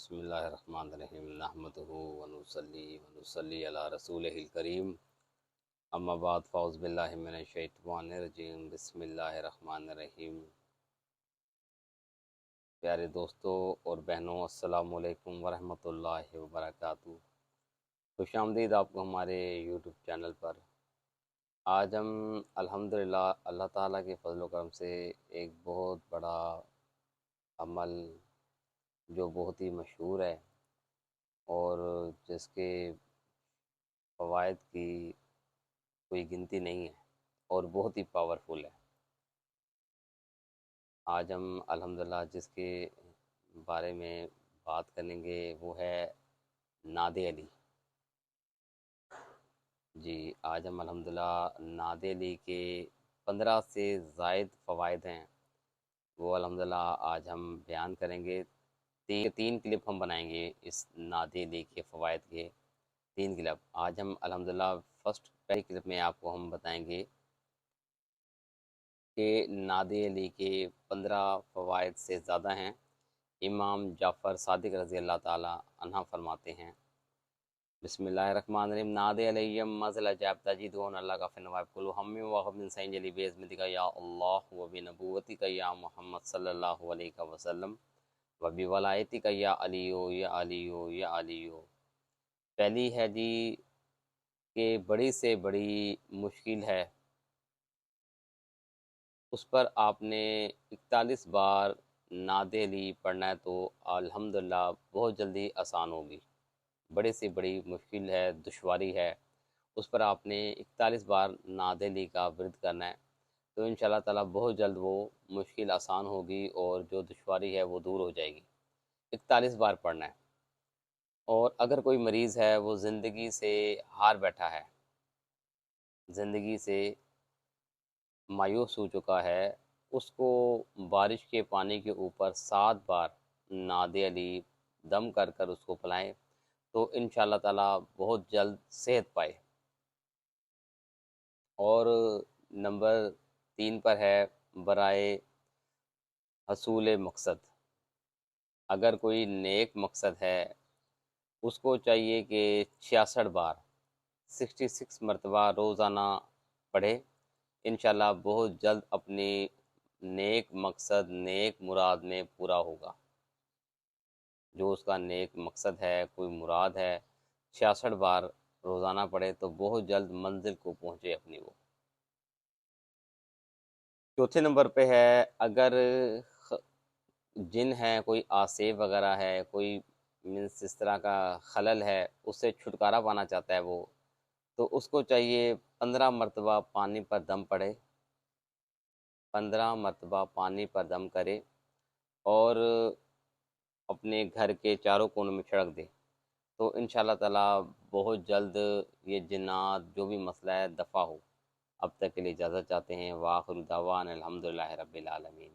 بسم اللہ الرحمن الرحیم نحمدہ ونصلی علی رسولہ الکریم اما بعد فاعوذ باللہ من الشیطان الرجیم بسم اللہ الرحمن الرحیم۔ پیارے دوستوں اور بہنوں، السلام علیکم ورحمۃ اللہ وبرکاتہ۔ خوش آمدید آپ کو ہمارے یوٹیوب چینل پر۔ آج ہم الحمدللہ اللہ تعالیٰ کے فضل و کرم سے ایک بہت بڑا عمل جو بہت ہی مشہور ہے اور جس کے فوائد کی کوئی گنتی نہیں ہے اور بہت ہی پاورفل ہے، آج ہم الحمدللہ جس کے بارے میں بات کریں گے وہ ہے ناد علی۔ جی، آج ہم الحمدللہ ناد علی کے 15 سے زائد فوائد ہیں، وہ الحمدللہ آج ہم بیان کریں گے۔ تین کلپ ہم بنائیں گے اس ناد علی کے فوائد کے، 3 کلپ۔ آج ہم الحمدللہ پہلی کلپ میں آپ کو ہم بتائیں گے کہ ناد علی کے 15 فوائد سے زیادہ ہیں۔ امام جعفر صادق رضی اللہ تعالی عنہ فرماتے ہیں، بسم اللہ الرحمن الرحیم، ناد علیہم مزل جاب تجدون اللہ کا فنوائب کلو ہم و غم سین جلی بیزمتی کا یا اللہ و بنبوتی کا یا محمد صلی اللہ علیہ وسلم و بولایتی کا یا علیو یا علیو یا علیو۔ پہلی ہے جی کہ بڑی سے بڑی مشکل ہے، اس پر آپ نے 41 بار ناد علی پڑھنا ہے تو الحمدللہ بہت جلدی آسان ہوگی۔ بڑے سے بڑی مشکل ہے، دشواری ہے، اس پر آپ نے 41 بار ناد علی کا ورد کرنا ہے تو انشاءاللہ تعالی بہت جلد وہ مشکل آسان ہوگی اور جو دشواری ہے وہ دور ہو جائے گی۔ 41 بار پڑھنا ہے۔ اور اگر کوئی مریض ہے، وہ زندگی سے ہار بیٹھا ہے، زندگی سے مایوس ہو چکا ہے، اس کو بارش کے پانی کے اوپر 7 بار ناد علی دم کر کر اس کو پلائیں تو انشاءاللہ تعالی بہت جلد صحت پائے۔ اور نمبر 3 پر ہے برائے حصول مقصد۔ اگر کوئی نیک مقصد ہے، اس کو چاہیے کہ 66 بار 66 مرتبہ روزانہ پڑھے، انشاءاللہ بہت جلد اپنی نیک مقصد نیک مراد میں پورا ہوگا۔ جو اس کا نیک مقصد ہے، کوئی مراد ہے، 66 بار روزانہ پڑھے تو بہت جلد منزل کو پہنچے اپنی وہ۔ چوتھے نمبر پہ ہے اگر جن ہے، کوئی آسیب وغیرہ ہے، کوئی اس طرح کا خلل ہے، اس سے چھٹکارا پانا چاہتا ہے وہ، تو اس کو چاہیے 15 مرتبہ پانی پر دم پڑے، 15 مرتبہ پانی پر دم کرے اور اپنے گھر کے چاروں کونوں میں چھڑک دے تو انشاءاللہ تعالی بہت جلد یہ جنات جو بھی مسئلہ ہے دفع ہو۔ اب تک کے لیے اجازت چاہتے ہیں۔ وآخر دعوانا الحمدللہ رب العالمین۔